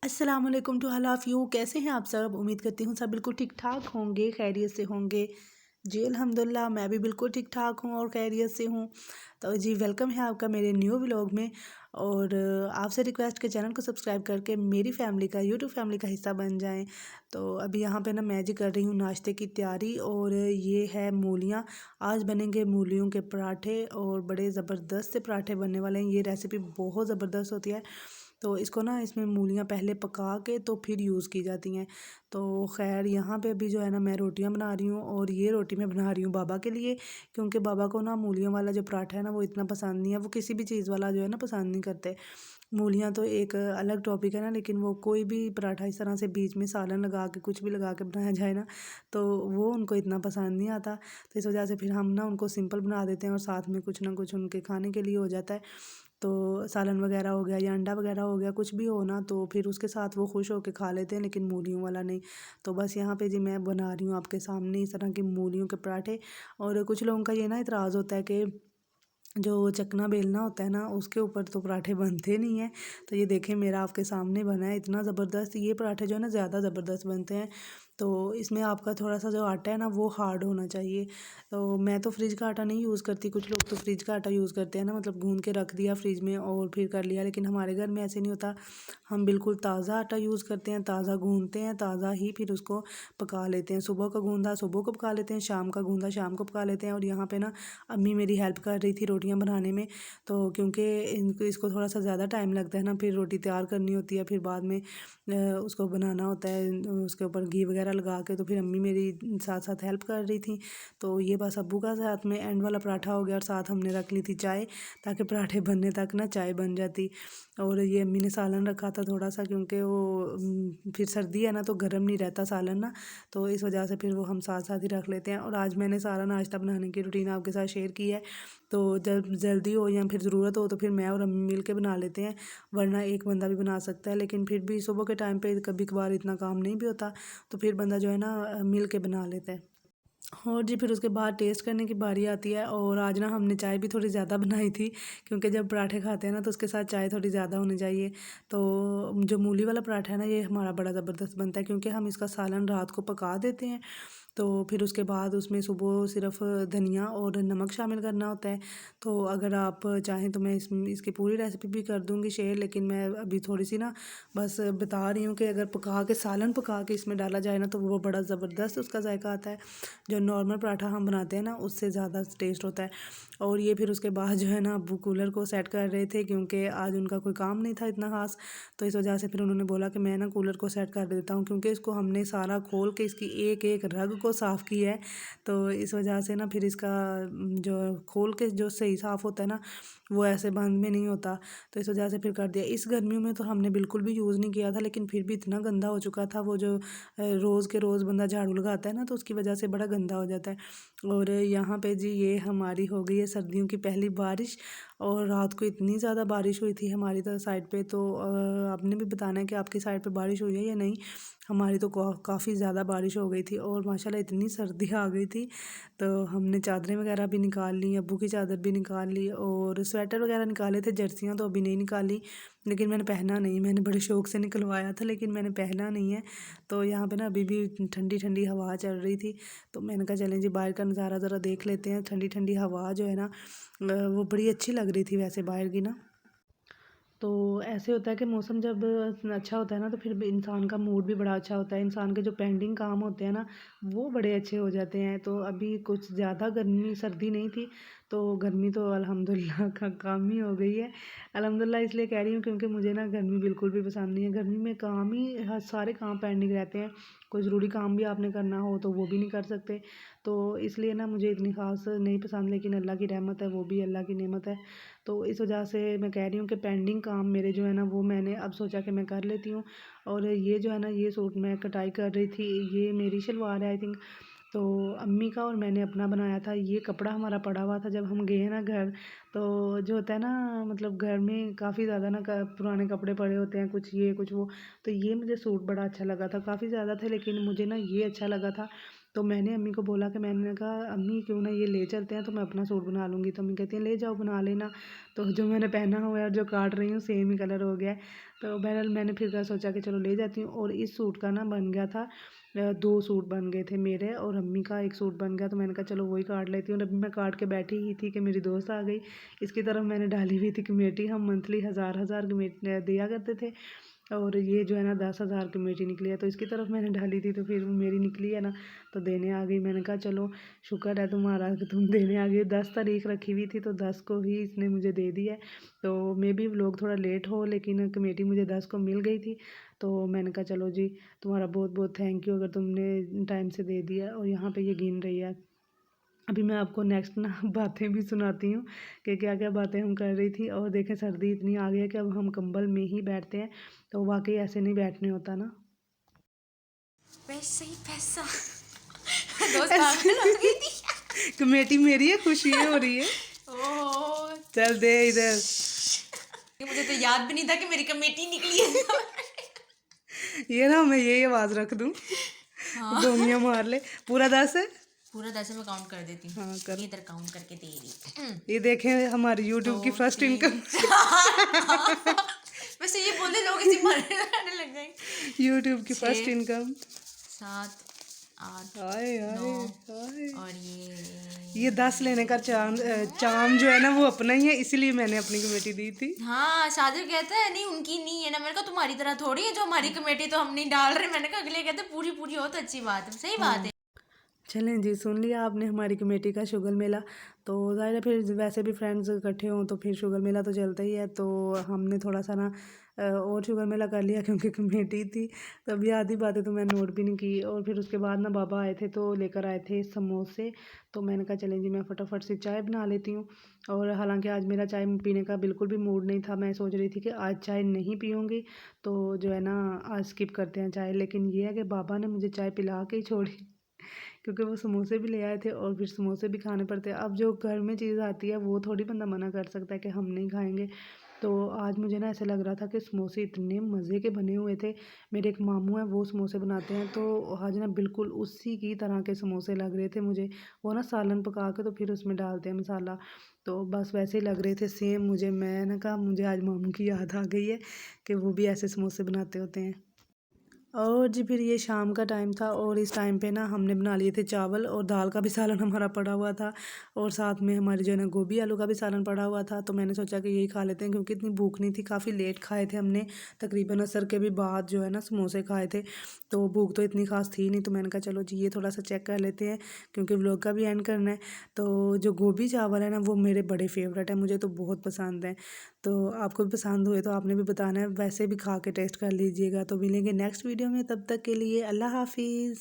अस्सलाम वालेकुम to all of you. कैसे हैं आप सब? उम्मीद करती हूँ सब बिल्कुल ठीक ठाक होंगे, खैरियत से होंगे। जी अल्हम्दुलिल्लाह, मैं भी बिल्कुल ठीक ठाक हूँ और खैरियत से हूँ। तो जी वेलकम है आपका मेरे न्यू व्लॉग में। और आपसे रिक्वेस्ट के चैनल को सब्सक्राइब करके मेरी फैमिली का, यूट्यूब फैमिली का हिस्सा बन जाएं। तो अभी यहाँ पे ना मैं जी कर रही हूँ नाश्ते की तैयारी, और ये है मूलियाँ। आज बनेंगे मूलियों के पराठे, और बड़े ज़बरदस्त से पराठे बनने वाले हैं। ये रेसिपी बहुत ज़बरदस्त होती है। तो इसको ना, इसमें मूलियाँ पहले पका के तो फिर यूज़ की जाती हैं। तो ख़ैर यहाँ पे अभी जो है ना, मैं रोटियां बना रही हूँ, और ये रोटी मैं बना रही हूँ बाबा के लिए, क्योंकि बाबा को ना मूलियों वाला जो पराठा है ना वो इतना पसंद नहीं है। वो किसी भी चीज़ वाला जो है ना पसंद नहीं करते। मूलियाँ तो एक अलग टॉपिक है ना, लेकिन वो कोई भी पराठा इस तरह से बीच में सालन लगा के, कुछ भी लगा के बनाया जाए ना, तो वो उनको इतना पसंद नहीं आता। तो इस वजह से फिर हम ना उनको सिंपल बना देते हैं, और साथ में कुछ ना कुछ उनके खाने के लिए हो जाता है। तो सालन वगैरह हो गया या अंडा वगैरह हो गया, कुछ भी हो ना, तो फिर उसके साथ वो खुश होकर खा लेते हैं, लेकिन मूलियों वाला नहीं। तो बस यहाँ पे जी मैं बना रही हूँ आपके सामने इस तरह की मूलियों के पराठे। और कुछ लोगों का ये ना इतराज़ होता है कि जो चकना बेलना होता है ना, उसके ऊपर तो पराठे बनते नहीं हैं। तो ये देखें, मेरा आपके सामने बना है इतना ज़बरदस्त। ये पराठे जो है ना ज़्यादा ज़बरदस्त बनते हैं। तो इसमें आपका थोड़ा सा जो आटा है ना वो हार्ड होना चाहिए। तो मैं तो फ्रिज का आटा नहीं यूज़ करती, कुछ लोग तो फ्रिज का आटा यूज़ करते हैं ना, मतलब गूंद के रख दिया फ्रिज में और फिर कर लिया, लेकिन हमारे घर में ऐसे नहीं होता। हम बिल्कुल ताज़ा आटा यूज़ करते हैं, ताज़ा गूंदते हैं, ताज़ा ही फिर उसको पका लेते हैं। सुबह का गूंदा सुबह को पका लेते हैं, शाम का गूंदा शाम को पका लेते हैं। और यहाँ पे ना अम्मी मेरी हेल्प कर रही थी रोटियां बनाने में। तो क्योंकि इनको इसको थोड़ा सा ज़्यादा टाइम लगता है ना, फिर रोटी तैयार करनी होती है, फिर बाद में उसको बनाना होता है, उसके ऊपर घी वगैरह लगा के। तो फिर अम्मी मेरी साथ साथ हेल्प कर रही थी। तो ये बस अब्बू का साथ में एंड वाला पराठा हो गया, और साथ हमने रख ली थी चाय, ताकि पराठे बनने तक ना चाय बन जाती। और ये अम्मी ने सालन रखा था थोड़ा सा, क्योंकि वो फिर सर्दी है ना तो गर्म नहीं रहता सालन ना, तो इस वजह से फिर वो हम साथ साथ ही रख लेते हैं। और आज मैंने सारा नाश्ता बनाने की रूटीन आपके साथ शेयर की है। तो जब जल्दी हो या फिर ज़रूरत हो तो फिर मैं और अम्मी मिल के बना लेते हैं, वरना एक बंदा भी बना सकता है। लेकिन फिर भी सुबह के टाइम पे कभी कभार इतना काम नहीं भी होता, तो फिर बंदा जो है ना मिल के बना लेता है। और जी फिर उसके बाद टेस्ट करने की बारी आती है। और आज ना हमने चाय भी थोड़ी ज़्यादा बनाई थी, क्योंकि जब पराठे खाते हैं ना तो उसके साथ चाय थोड़ी ज़्यादा होनी चाहिए। तो जो मूली वाला पराठा है ना, ये हमारा बड़ा ज़बरदस्त बनता है, क्योंकि हम इसका सालन रात को पका देते हैं। तो फिर उसके बाद उसमें सुबह सिर्फ धनिया और नमक शामिल करना होता है। तो अगर आप चाहें तो मैं इसकी पूरी रेसिपी भी कर दूंगी शेयर, लेकिन मैं अभी थोड़ी सी ना बस बता रही हूँ कि अगर पका के सालन पका के इसमें डाला जाए ना, तो वो बड़ा ज़बरदस्त उसका जायका आता है। जो नॉर्मल पराठा हम बनाते हैं ना, उससे ज़्यादा टेस्ट होता है। और ये फिर उसके बाद जो है ना, अब्बू कूलर को सेट कर रहे थे, क्योंकि आज उनका कोई काम नहीं था इतना खास। तो इस वजह से फिर उन्होंने बोला कि मैं ना कूलर को सेट कर देता हूँ, क्योंकि इसको हमने सारा खोल के इसकी एक एक रग को साफ़ किया है। तो इस वजह से ना फिर इसका जो खोल के जो सही साफ़ होता है ना, वो ऐसे बंद में नहीं होता। तो इस वजह से फिर कर दिया। इस गर्मियों में तो हमने बिल्कुल भी यूज़ नहीं किया था, लेकिन फिर भी इतना गंदा हो चुका था। वो जो रोज़ के रोज़ बंदा झाड़ू लगाता है ना, तो उसकी वजह से बड़ा गंदा हो जाता है। और यहाँ पे जी ये हमारी हो गई है सर्दियों की पहली बारिश। और रात को इतनी ज़्यादा बारिश हुई थी हमारी तो साइड पे। तो आपने भी बताना है कि आपकी साइड पे बारिश हुई है या नहीं। हमारी तो काफ़ी ज़्यादा बारिश हो गई थी, और माशाल्लाह इतनी सर्दी आ गई थी। तो हमने चादरें वगैरह भी निकाल ली, अब्बू की चादर भी निकाल ली, और स्वेटर वगैरह निकाले थे, जर्सियाँ तो अभी नहीं निकाली, लेकिन मैंने पहना नहीं। मैंने बड़े शौक़ से निकलवाया था, लेकिन मैंने पहना नहीं है। तो यहाँ पे ना अभी भी ठंडी ठंडी हवा चल रही थी। तो मैंने कहा चलें जी बाहर का नज़ारा ज़रा देख लेते हैं। ठंडी ठंडी हवा जो है ना, वो बड़ी अच्छी लग रही थी वैसे बाहर की ना। तो ऐसे होता है कि मौसम जब अच्छा होता है ना, तो फिर भी इंसान का मूड भी बड़ा अच्छा होता है। इंसान के जो पेंडिंग काम होते हैं ना, वो बड़े अच्छे हो जाते हैं। तो अभी कुछ ज़्यादा गर्मी सर्दी नहीं थी, तो गर्मी तो अल्हम्दुलिल्लाह का कम ही हो गई है। अल्हम्दुलिल्लाह इसलिए कह रही हूँ, क्योंकि मुझे ना गर्मी बिल्कुल भी पसंद नहीं है। गर्मी में काम ही सारे काम पेंडिंग रहते हैं। कोई ज़रूरी काम भी आपने करना हो तो वो भी नहीं कर सकते। तो इसलिए ना मुझे इतनी ख़ास नहीं पसंद, लेकिन अल्लाह की रहमत है, वो भी अल्लाह की नेमत है। तो इस वजह से मैं कह रही हूँ कि पेंडिंग काम मेरे जो है ना, वो मैंने अब सोचा कि मैं कर लेती हूँ। और ये जो है ना, ये सूट मैं कटाई कर रही थी, ये मेरी शलवार है आई थिंक। तो अम्मी का और मैंने अपना बनाया था। ये कपड़ा हमारा पड़ा हुआ था जब हम गए ना घर। तो जो होता है ना, मतलब घर में काफ़ी ज़्यादा ना पुराने कपड़े पड़े होते हैं, कुछ ये कुछ वो। तो ये मुझे सूट बड़ा अच्छा लगा था, काफ़ी ज़्यादा थे, लेकिन मुझे ना ये अच्छा लगा था। तो मैंने अम्मी को बोला कि मैंने कहा अम्मी क्यों ना ये ले चलते हैं, तो मैं अपना सूट बना लूँगी। तो अम्मी कहती हैं ले जाओ बना लेना। तो जो मैंने पहना हुआ है और जो काट रही हूँ सेम ही कलर हो गया है। तो बहरहाल मैंने फिर सोचा कि चलो ले जाती हूँ। और इस सूट का ना बन गया था 2 सूट बन गए थे, मेरे और अम्मी का 1 सूट बन गया। तो मैंने कहा चलो वही काट लेती हूँ। और अभी मैं काट के बैठी ही थी कि मेरी दोस्त आ गई। इसकी तरफ मैंने डाली हुई थी कमेटी, हम मंथली 1000 कमेटी दिया करते थे, और ये जो है ना 10,000 कमेटी निकली है। तो इसकी तरफ मैंने डाली थी, तो फिर वो मेरी निकली है ना, तो देने आ गई। मैंने कहा चलो शुक्र है तुम्हारा कि तुम देने आ गई। 10 तारीख रखी हुई थी, तो 10 को ही इसने मुझे दे दी है। तो मे बी व्लॉग थोड़ा लेट हो, लेकिन कमेटी मुझे 10 को मिल गई थी। तो मैंने कहा चलो जी तुम्हारा बहुत बहुत थैंक यू, अगर तुमने टाइम से दे दिया। और यहाँ पे ये गिन रही है। अभी मैं आपको नेक्स्ट ना बातें भी सुनाती हूँ कि क्या क्या बातें हम कर रही थी। और देखें सर्दी इतनी आ गई है कि अब हम कंबल में ही बैठते हैं, तो वाकई ऐसे नहीं बैठने होता ना। वैसे ही पैसा दोस्त पागल हो गई थी। कमेटी मेरी है, खुशी हो रही है। ओह चल दे इधर। मुझे तो याद भी नहीं था कि मेरी कमेटी निकली है। ये ना मैं यही आवाज रख दूं, हाँ गोंगियां मार ले। पूरा 10 है। पूरा 10 में काउंट कर देती हूँ। हाँ कर। इधर काउंट करके दे रही। ये देखें हमारी दो यूट्यूब की फर्स्ट तीन इनकम। वैसे ये बोले लोग इसी मरने लग जाएंगे। यूट्यूब की फर्स्ट 6 इनकम। 7 8 हाय हाय 9 हाय। और ये 10 लेने का चाम जो है ना वो अपना ही है, इसीलिए मैंने अपनी कमेटी दी थी। हाँ साजिद कहता है नहीं उनकी नहीं है ना। मैंने कहा तुम्हारी तरह थोड़ी है जो हमारी कमेटी तो हम नहीं डाल रहे। मैंने कहा अगले कहते पूरी पूरी हो तो अच्छी बात है। सही बात है। चलें जी, सुन लिया आपने हमारी कमेटी का शुगर मेला। तो ज़ाहिर है फिर वैसे भी फ्रेंड्स इकट्ठे हों तो फिर शुगर मेला तो चलता ही है। तो हमने थोड़ा सा ना और शुगर मेला कर लिया क्योंकि कमेटी थी। तो अभी आधी बातें तो मैंने नोट भी नहीं की। और फिर उसके बाद ना बाबा आए थे तो लेकर आए थे समोसे। तो मैंने कहा चलें जी मैं फटाफट से चाय बना लेती हूँ। और हालांकि आज मेरा चाय पीने का बिल्कुल भी मूड नहीं था। मैं सोच रही थी कि आज चाय नहीं पीऊँगी, तो जो है ना आज स्किप करते हैं चाय। लेकिन ये है कि बाबा ने मुझे चाय पिला के ही छोड़ी, क्योंकि वो समोसे भी ले आए थे और फिर समोसे भी खाने पड़ते हैं। अब जो घर में चीज़ आती है वो थोड़ी बंदा मना कर सकता है कि हम नहीं खाएंगे। तो आज मुझे ना ऐसा लग रहा था कि समोसे इतने मज़े के बने हुए थे। मेरे एक मामू हैं वो समोसे बनाते हैं, तो आज ना बिल्कुल उसी की तरह के समोसे लग रहे थे मुझे। वो ना सालन पका के तो फिर उसमें डालते हैं मसाला, तो बस वैसे ही लग रहे थे सेम मुझे। मैंने कहा मुझे आज मामू की याद आ गई है कि वो भी ऐसे समोसे बनाते होते हैं। और जी फिर ये शाम का टाइम था और इस टाइम पे ना हमने बना लिए थे चावल, और दाल का भी सालन हमारा पड़ा हुआ था। और साथ में हमारी जो है ना गोभी आलू का भी सालन पड़ा हुआ था। तो मैंने सोचा कि यही खा लेते हैं क्योंकि इतनी भूख नहीं थी। काफ़ी लेट खाए थे हमने, तकरीबन असर के भी बाद जो है ना समोसे खाए थे। तो भूख तो इतनी खास थी नहीं। तो मैंने कहा चलो जी ये थोड़ा सा चेक कर लेते हैं क्योंकि व्लॉग का भी एंड करना है। तो जो गोभी चावल है ना वो मेरे बड़े फेवरेट है, मुझे तो बहुत पसंद है। तो आपको भी पसंद हुए तो आपने भी बताना है, वैसे भी खा के टेस्ट कर लीजिएगा। तो मिलेंगे नेक्स्ट वीडियो में, तब तक के लिए अल्लाह हाफिज़।